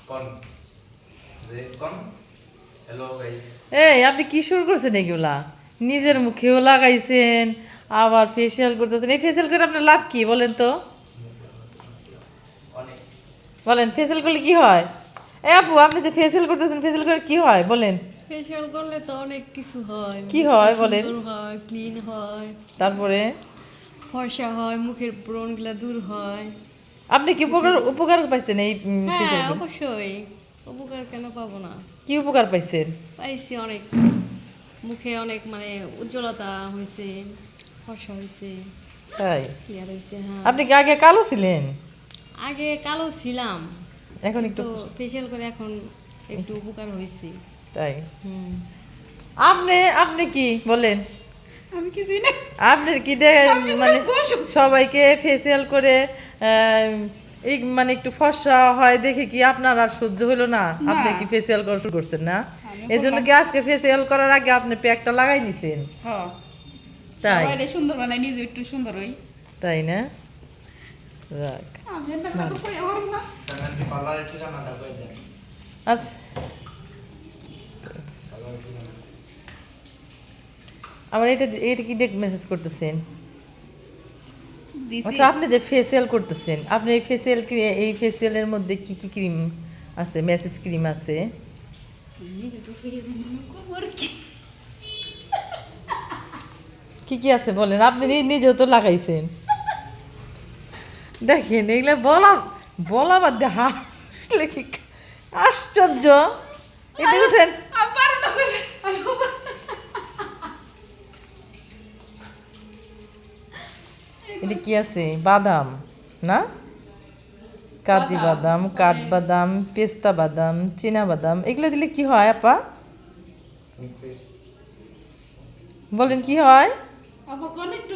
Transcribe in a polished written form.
কোন যে কোন হ্যালো গাইস এই আপনি কি শুরু করছেন এগুলা? নিজের মুখেও লাগাইছেন, আবার ফেসিয়াল করতেছেন। এই ফেসিয়াল করে আপনার লাভ কি বলেন তো? অনেক বলেন ফেসিয়াল করলে কি হয়? এ আপু, আপনি যে ফেসিয়াল করতেছেন, ফেসিয়াল করে কি হয় বলেন? ফেশিয়াল করলে তো অনেক কিছু হয়। কি মুখটা হয় বলেন? সুন্দর হয়, ক্লিন হয়, তারপরে ফর্সা হয়, মুখের ব্রণগুলা দূর হয়। আপনি কি উপকার উপকার পাইছেন এই হ্যাঁ, ফেসিয়াল করে? অবশ্যই। উপকার কেন পাবো না? কি উপকার পাইছেন? পাইছি অনেক। মুখে অনেক মানে উজ্জ্বলতা হয়েছে, ফর্সা হয়েছে, তাই? ক্লিয়ার হয়েছে। হ্যাঁ, আপনি কি আগে কালো ছিলেন? আগে কালো ছিলাম, এখন একটু তো ফেশিয়াল করে এখন একটু উপকার হয়েছে। তাই? হুম। আপনি আপনি কি বলেন? আমি কিছুই না। আপনার কি মানে সবাইকে ফেসিয়াল করে এই মানে একটু ফর্সা হয় দেখে কি আপনার আর সহ্য হলো না? আপনি কি ফেসিয়াল শুরু করছেন না? এই জন্য কি আজকে ফেসিয়াল করার আগে আপনি প্যাকটা লাগাই নিছেন? হ্যাঁ তাই? সবাইরে সুন্দর বানাই নিজে একটু সুন্দর হই তাই না? রাখ। আমি একটা কথা কই আমার না তাহলে পার্লারের ঠিকানাটা কই দেন আচ্ছা, পার্লারের ঠিকানা আবার এটা এটা কি দেখ মেসেজ করতেছেন? দিছি আচ্ছা, আপনি যে ফেসিয়াল করতেছেন, আপনি এই ফেসিয়ালের মধ্যে কি কি ক্রিম আছে? মেসেজ ক্রিম আছে, নিজে তো ফিরে খবর কি কি কি আছে বলেন? আপনি নিজেও তো লাগাইছেন। দেখেন এগুলো বলা বলা বাদ দিয়ে হাসলে কি আশ্চর্য! এতে উঠেন। আমি পারো না কইলে আমি এটা কি আছে? বাদাম না? কাজু বাদাম, কাঠবাদাম, পেস্তা বাদাম, চীনা বাদাম, এগুলো দিলে কি হয় আপা? বলেন কি হয়? আমার কোন একটু